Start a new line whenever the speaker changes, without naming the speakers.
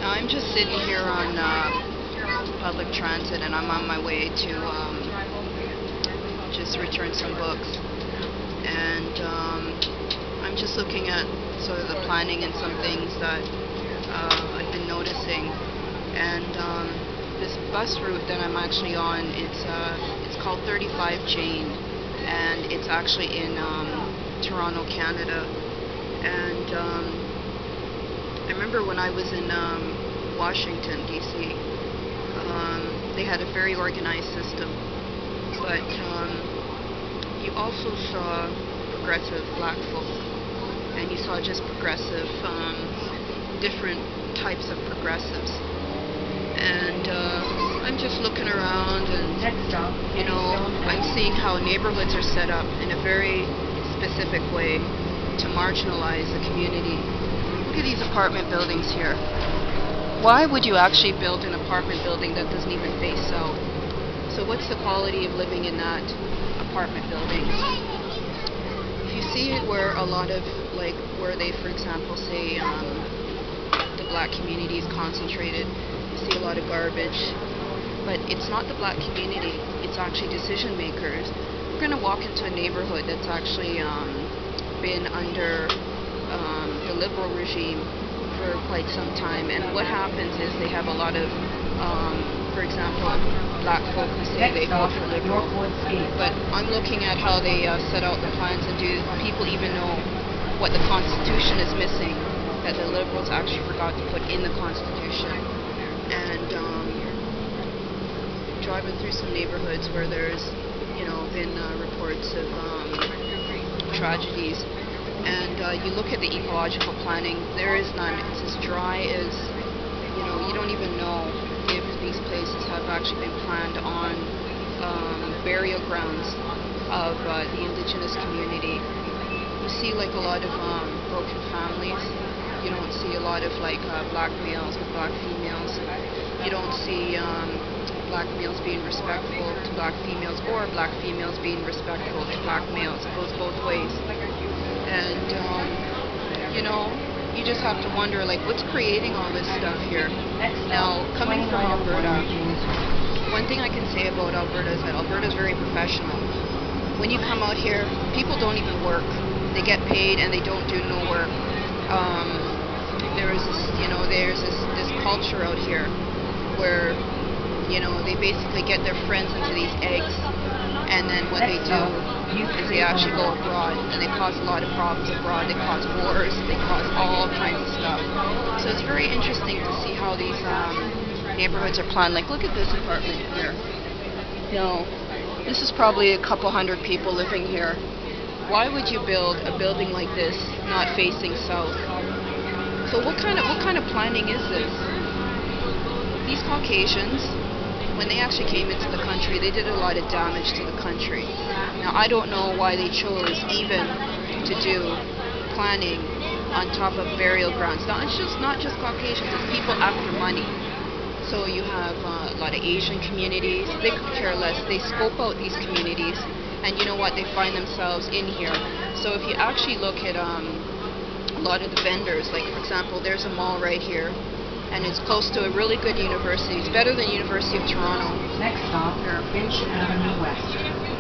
Now I'm just sitting here on public transit, and I'm on my way to just return some books. And I'm just looking at sort of the planning and some things that I've been noticing. And this bus route that I'm actually on, it's called 35 Jane, and it's actually in Toronto, Canada. And I remember when I was in Washington, D.C., they had a very organized system, but you also saw progressive black folk, and you saw just progressive, different types of progressives. And I'm just looking around, and you know, I'm seeing how neighborhoods are set up in a very specific way to marginalize the community. Look at these apartment buildings here. Why would you actually build an apartment building that doesn't even face south? So what's the quality of living in that apartment building? If you see where a lot of, like, where they, for example, say the black community is concentrated, you see a lot of garbage. But it's not the black community, it's actually decision makers. We're going to walk into a neighborhood that's actually been under the liberal regime for quite some time, and what happens is they have a lot of, for example, black folk who say they vote for liberal, but I'm looking at how they set out the plans, and do people even know what the Constitution is missing, that the liberals actually forgot to put in the Constitution. And driving through some neighborhoods where there's, you know, been reports of tragedies, and you look at the ecological planning, there is none. It's as dry as, you know, you don't even know if these places have actually been planned on burial grounds of the indigenous community. You see like a lot of broken families. You don't see a lot of like black males with black females. You don't see black males being respectful to black females, or black females being respectful to black males. It goes both ways. And you know, you just have to wonder, like, what's creating all this stuff here? Now, coming from Alberta, one thing I can say about Alberta is that Alberta is very professional. When you come out here, people don't even work. They get paid and they don't do no work. There's this culture out here where, you know, they basically get their friends into these eggs, and then what they do is they actually go abroad, and they cause a lot of problems abroad. They cause wars, they cause all kinds of stuff. So it's very interesting to see how these neighborhoods are planned. Like, look at this apartment here. You know, this is probably a couple hundred people living here. Why would you build a building like this not facing south? So what kind of planning is this? These Caucasians, when they actually came into the country, they did a lot of damage to the country. Now, I don't know why they chose even to do planning on top of burial grounds. Now, it's just not just Caucasians, it's people after money. So you have a lot of Asian communities. They could care less. They scope out these communities, and you know what? They find themselves in here. So if you actually look at a lot of the vendors, like, for example, there's a mall right here, and it's close to a really good university. It's better than University of Toronto.
Next stop, Finch Avenue West.